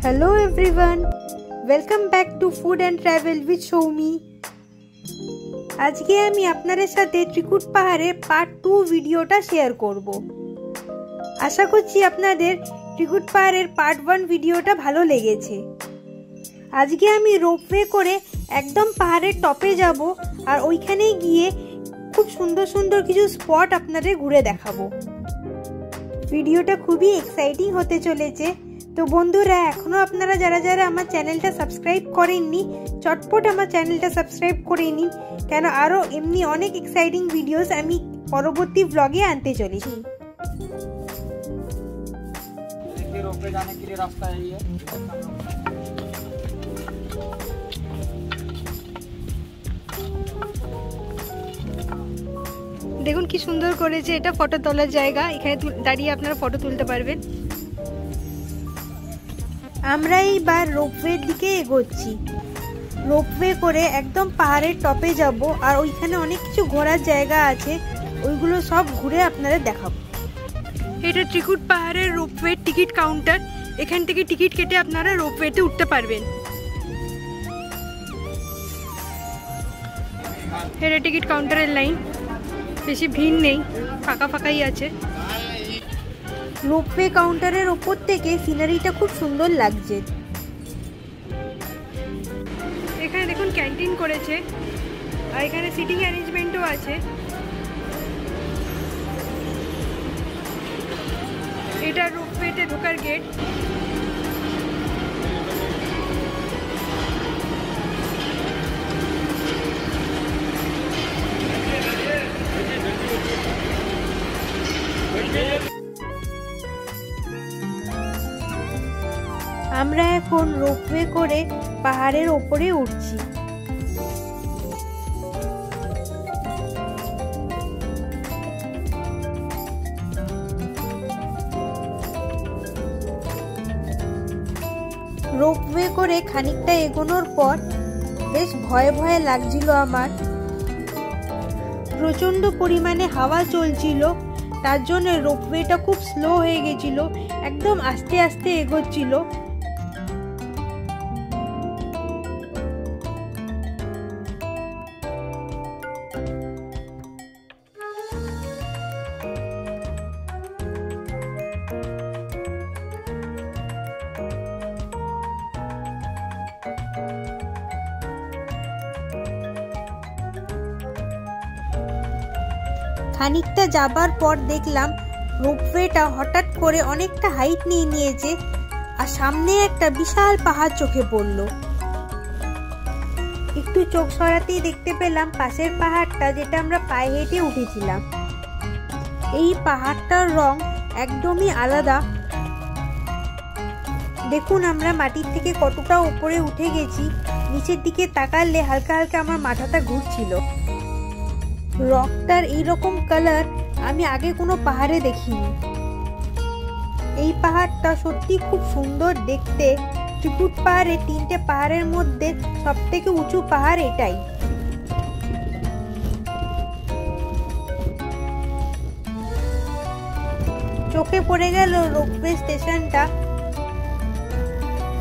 Hello everyone, welcome back to Food and Travel with Shoumi. আজকে আমি আপনাদের সাথে ত্রিকুট পাহাড়ের পার্ট 2 ভিডিওটা শেয়ার করব। আশা করছি আপনাদের ত্রিকুট পাহাড়ের পার্ট 1 ভিডিওটা ভালো লেগেছে। আজকে আমি রোপওয়ে করে একদম পাহাড়ের টপে যাব আর ওইখানে গিয়ে খুব সুন্দর সুন্দর কিছু স্পট আপনাদের ঘুরে দেখাবো। ভিডিওটা খুবই এক্সাইটিং হতে চলেছে। তো বন্ধুরা, এখনো আপনারা যারা যারা আমার চ্যানেলটা সাবস্ক্রাইব করেননি, চটপট আমার চ্যানেলটা সাবস্ক্রাইব করে নিন, কেন আরো এমনি অনেক এক্সাইটিং ভিডিওস আমি পরবর্তী ব্লগে আনতে চলেছি। रोपवे जाने के लिए रास्ता यही है। দেখুন কি সুন্দর করেছে, এটা ফটো তোলার জায়গা, এখানে দাঁড়িয়ে আপনারা ফটো তুলতে পারবেন। আমরা এইবার রোপওয়ের দিকে এগোচ্ছি। রোপওয়ে করে একদম পাহাড়ের টপে যাব আর ওইখানে অনেক কিছু ঘোরার জায়গা আছে, ওইগুলো সব ঘুরে আপনাদের দেখাবো। এটা ত্রিকুট পাহাড়ের রোপওয়ে টিকিট কাউন্টার, এখান থেকে টিকিট কেটে আপনারা রোপওয়েতে উঠতে পারবেন। এটা টিকিট কাউন্টারের লাইন, বেশি ভিড় নেই, ফাঁকা ফাঁকাই আছে। রোপওয়ে কাউন্টারের ওপর থেকে সিনারিটা খুব সুন্দর লাগছে। এখানে দেখুন ক্যান্টিন করেছে আর এখানে সিটিং অ্যারেঞ্জমেন্টও আছে। এটা রোপওয়েতে ঢোকার গেট। আমরা এখন রোপওয়ে করে পাহাড়ের ওপরে উঠছি। রোপওয়ে করে খানিকটা এগোনোর পর বেশ ভয়ে ভয়ে লাগছিল আমার। প্রচন্ড পরিমাণে হাওয়া চলছিল, তার জন্য রোপওয়েটা খুব স্লো হয়ে গেছিল, একদম আস্তে আস্তে এগোচ্ছিল। খানিকটা যাবার পর দেখলাম রোপওয়েটা হঠাৎ করে অনেকটা হাইট নিয়ে নিয়েছে আর সামনে একটা বিশাল পাহাড় চোখে পড়লো। একটু চোখ সরাতেই দেখতে পেলাম পাশের পাহাড়টা, যেটা আমরা পায়ে হেঁটে উঠেছিলাম। এই পাহাড়টার রং একদমই আলাদা। দেখুন আমরা মাটির থেকে কতটা উপরে উঠে গেছি, নিচের দিকে তাকালে হালকা হালকা আমার মাথাটা ঘুরছিল। রকটার এইরকম কালার আমি আগে কোনো পাহাড়ে দেখিনি। এই পাহাড়টা সত্যি খুব সুন্দর দেখতে। ত্রিকুট পাহাড়ে 3টে পাহাড়ের মধ্যে সবথেকে উঁচু পাহাড় এটাই। চোখে পড়ে গেল রোপওয়ে স্টেশনটা।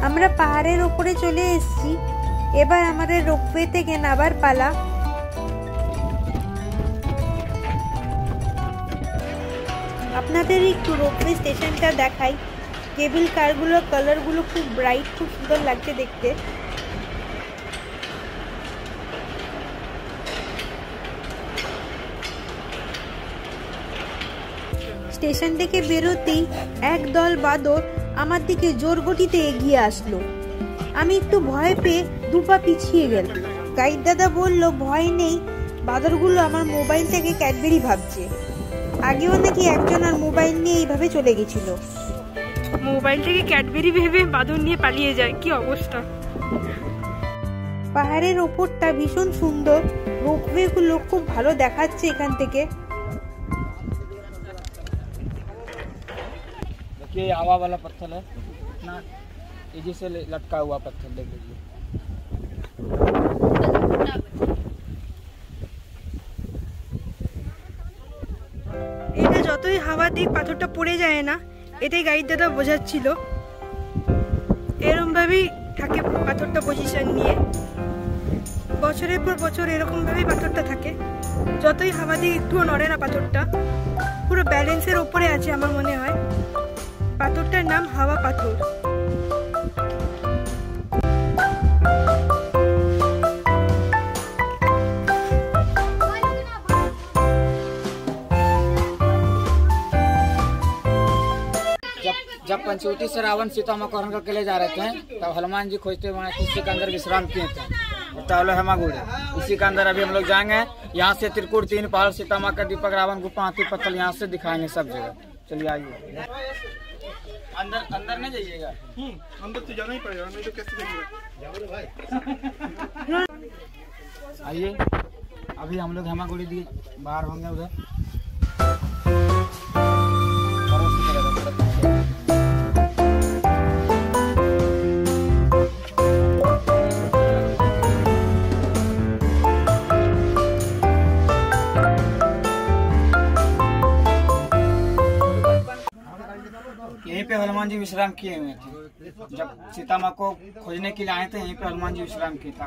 আমরা পাহাড়ের উপরে চলে এসেছি, এবার আমাদের রোপওয়ে থেকে নামার পালা। আপনাদের একটু রোপওয়ে স্টেশনটা দেখাই। কেবল কারগুলোর কালারগুলো খুব ব্রাইট, খুব সুন্দর লাগছে দেখতে। স্টেশন থেকে বেরোতেই একদল বাদর আমার দিকে জোর গতিতে এগিয়ে আসলো। আমি একটু ভয় পেয়ে দুপা পিছিয়ে গেল। গাইড দাদা বলল ভয় নেই, বাদরগুলো আমার মোবাইল থেকে ক্যাডবেরি ভাবছে। আগেও নাকি একজন আর মোবাইল নিয়ে এইভাবে চলে গেছিল। মোবাইল থেকে ক্যাডবেরি ভেবে বাদর নিয়ে পালিয়ে যায়, কি অবস্থা। পাহাড়ের ওপরটা ভীষণ সুন্দর, রোপওয়ে গুলো খুব ভালো দেখাচ্ছে এখান থেকে। देखिए हवा वाला पत्थर है, इतना तेजी से लटका हुआ पत्थर देख लीजिए। এটা যতই হাওয়া দিক পাথরটা পড়ে যায় না, এটাই গাইড দাদা বোঝাচ্ছিল। এরকমভাবেই থাকে পাথরটা পজিশন নিয়ে, বছরের পর বছর এরকমভাবেই পাথরটা থাকে। যতই হাওয়া দিয়ে একটুও নড়ে না পাথরটা, পুরো ব্যালেন্সের ওপরে আছে আমার মনে হয়। পাথরটার নাম হাওয়া পাথর। जब पंचवटी से रावण सीता माँ को हरण करके ले जा रहे थे, तब हनुमान जी खोजते वहाँ किसी के अंदर विश्राम किए थे, टहलो हेमागुड़ी। इसी के अंदर अभी हम लोग जाएंगे। यहाँ से त्रिकुट, 3 पहाड़, सीता माँ का दीपक, रावण गुफा, हाथी पत्थर यहाँ से दिखाएंगे सब जगह। चलिए आइए। अंदर अंदर नहीं जाइएगा। अंदर तो जाना ही पड़ेगा, नहीं तो कैसे जाइएगा। आइए, अभी हम लोग हेमागुड़ी दिए बाहर होंगे उधर। यहीं पे हनुमान जी विश्राम किए हुए थे। जब सीता माँ को खोजने के लिए आए थे, यहीं पे हनुमान जी विश्राम किए थे।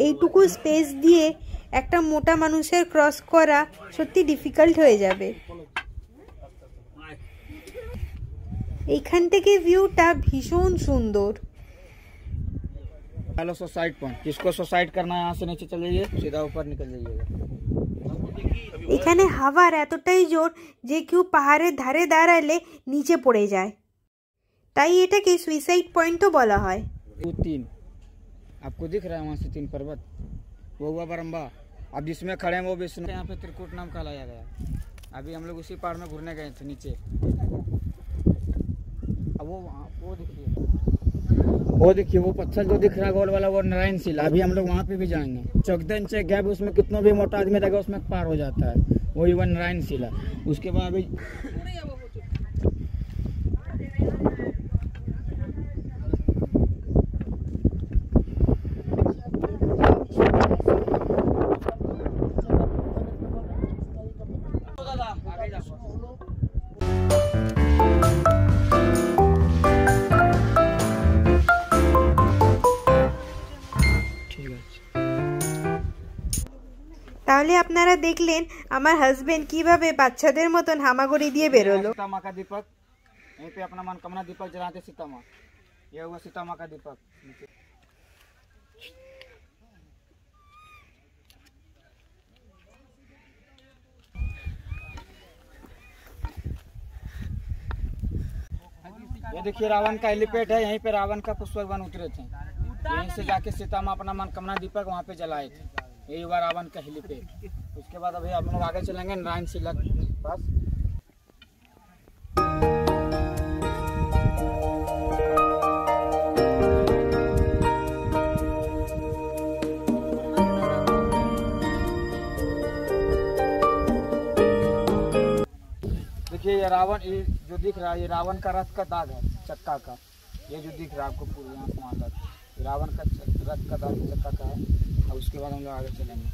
এইটুকু স্পেস দিয়ে একটা মোটা মানুষের ক্রস করা সত্যি ডিফিকাল্ট হয়ে যাবে। এইখান থেকে ভিউটা ভীষণ সুন্দর। हेलो सोसाइट पॉइंट, जिसको सोसाइट करना है यहाँ से नीचे चले जाइए, सीधा ऊपर निकल जाइएगा। এখানে হাওয়ার এতটাই জোর যে কেউ পাহাড়ের ধারে দাঁড়ালে নিচে পড়ে যায়, তাই এটাকে সুইসাইড পয়েন্টও বলা হয়। 3 आपको दिख रहा है वहाँ से 3 पर्वत, वो हुआ बरम्बा। अब जिसमें खड़े हैं वो विष्णु, यहाँ पे त्रिकुट नाम कहलाया गया। अभी हम लोग उसी पहाड़ में घूरने गए थे नीचे। अब वो देखिए वो पत्थर जो दिख रहा है गोल वाला, वो नारायण शिला। अभी हम लोग वहाँ पे भी जाएंगे। 14 इंच गैप, उसमें कितना भी मोटा आदमी रहेगा उसमें पार हो जाता है, वही वो नारायण शिला। उसके बाद अभी তাহলে আপনারা দেখলেন আমার হাজবেন্ড কিভাবে বাচ্চাদের মতন হামাগুড়ি দিয়ে বেরোলো। सीता माँ का दीपक, यहीं पे अपना मनोकामना दीपक जलाते सीता माँ। ये हुआ सीता माँ का दीपक। ये देखिए रावण का हेलीपैड है, यहीं पे रावण का पुष्पक वन उतरे थे। यहीं से जाके सीता माँ अपना मनोकामना दीपक वहाँ पे जलाए थे। यही हुआ रावण का हेलीपैड। उसके बाद अभी हम लोग आगे चलेंगे नारायण शिला के पास। देखिए ये रावण, ये जो दिख रहा है ये रावण का रथ का दाग है, चक्का का। ये जो दिख रहा है आपको पूरे यहाँ से वहाँ तक रावण का रथ का दाग चक्का का है। और उसके बाद हम लोग आगे चलेंगे।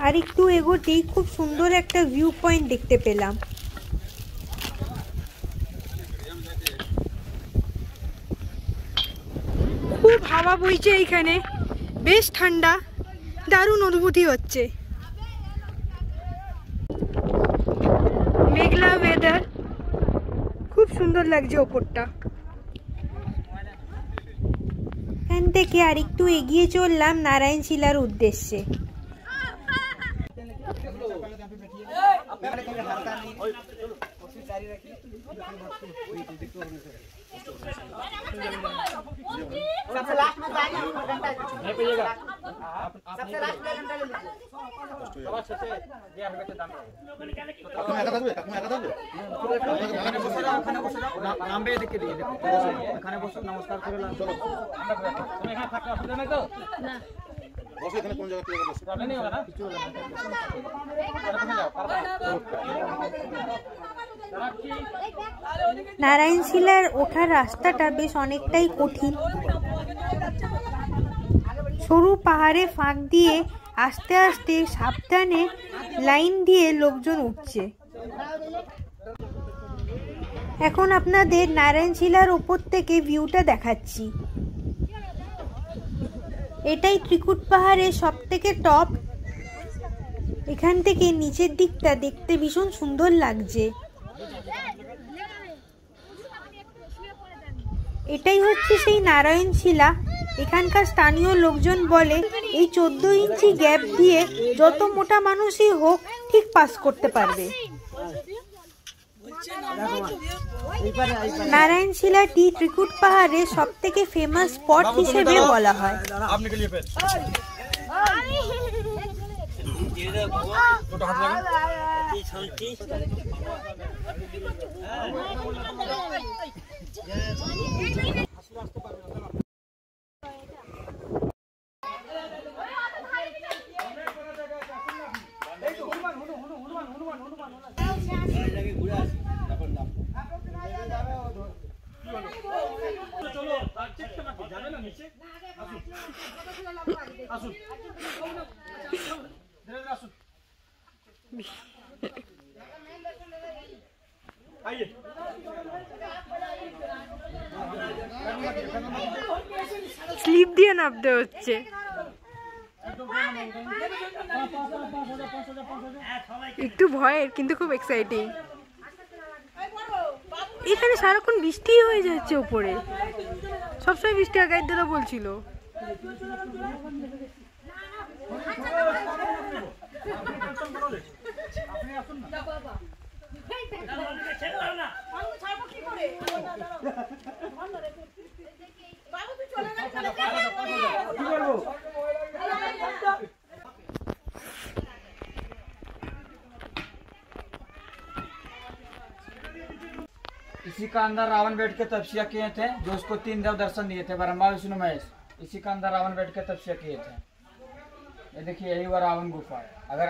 আর একটু এগোতেই খুব সুন্দর একটা ভিউ পয়েন্ট দেখতে পেলাম। খুব হাওয়া বইছে এইখানে, বেশ ঠান্ডা, দারুণ অনুভূতি হচ্ছে। মেঘলা ওয়েদার, খুব সুন্দর লাগছে ওপরটা। এখান থেকে আর একটু এগিয়ে চললাম নারায়ণ শিলার উদ্দেশ্যে। सबसे लास्ट में নামবে দেখে দিয়ে এখানে বসো, নমস্কার করে চলো। তুমি এখানে থাকতে অসুবিধা নেই তো? না বসো, এখানে কোন জায়গা থেকে বসো? প্রবলেম নেই হবে না, কিছু হবে না। নারায়ণশিলার ওঠার রাস্তাটা বেশ অনেকটাই কঠিন। সরু পাহাড়ে ফাঁক দিয়ে আস্তে আস্তে সাবধানে লাইন দিয়ে লোকজন উঠছে। এখন আপনাদের নারায়ণশিলার উপর থেকে ভিউটা দেখাচ্ছি। এটাই ত্রিকুট পাহাড়ের সবথেকে টপ। এখান থেকে নিচের দিকটা দেখতে ভীষণ সুন্দর লাগছে। এটাই হচ্ছে সেই নারায়ণশিলা। এখানকার স্থানীয় লোকজন বলে এই 14 ইঞ্চি গ্যাপ দিয়ে যত মোটা মানুষই হোক ঠিক পাস করতে পারবে। নারায়ণশিলাটি ত্রিকুট পাহাড়ের সবথেকে ফেমাস স্পট হিসেবে বলা হয়। স্লিপ দিয়ে নামতে হচ্ছে। একটু ভয়ের কিন্তু খুব এক্সাইটিং। এখানে সারাক্ষণ বৃষ্টি হয়ে যাচ্ছে উপরে, সবসময় বৃষ্টি আর গাইড দাদা বলছিল। इसी का अंदर रावण बैठ के तपस्या किए थे, जो उसको 3 देव दर्शन दिए थे, ब्रह्मा विष्णु महेश। इसी का अंदर रावण बैठ के तपस्या किए थे। ये देखिए, यही वो रावण गुफा है। अगर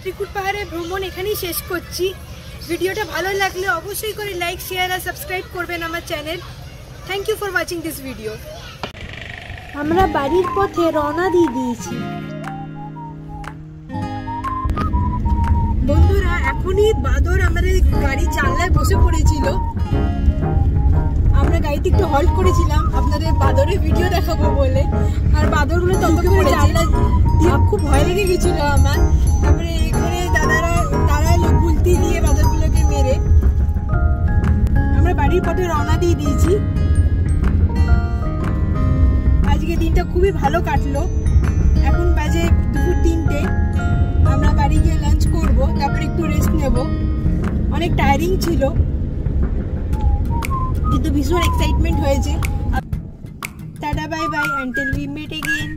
ত্রিকুট পাহাড়ের ভ্রমণ এখানেই শেষ করছি। ভিডিওটা ভালো লাগলে অবশ্যই করে লাইক, শেয়ার আর সাবস্ক্রাইব করবেন আমার channel. Thank you for watching this video. আমরা বাড়ির পথে রওনা দিয়ে দিয়েছি। এখনই বাদর আমাদের গাড়ি জানলায় বসে পড়েছিল। আমরা গাড়িতে একটু হল্ট করেছিলাম আপনাদের বাদরের ভিডিও দেখাবো বলে, আর বাদরগুলো ততক্ষণ করে জানলা দিয়ে খুব ভয় লেগে গেছিল আমার। তারপরে এখানে তারা গুলতি দিয়ে বাদরগুলোকে মেরে আমরা বাড়ির পথে রওনা দিয়ে দিয়েছি। আজকে দিনটা খুবই ভালো কাটলো। এখন বাজে দুপুর 3টে। আমরা বাড়ি গিয়ে লাঞ্চ করব, তারপরে একটু রেস্ট নেব। অনেক টায়ারিং ছিল কিন্তু ভীষণ এক্সাইটমেন্ট হয়েছে। Tata bye bye, until we meet again.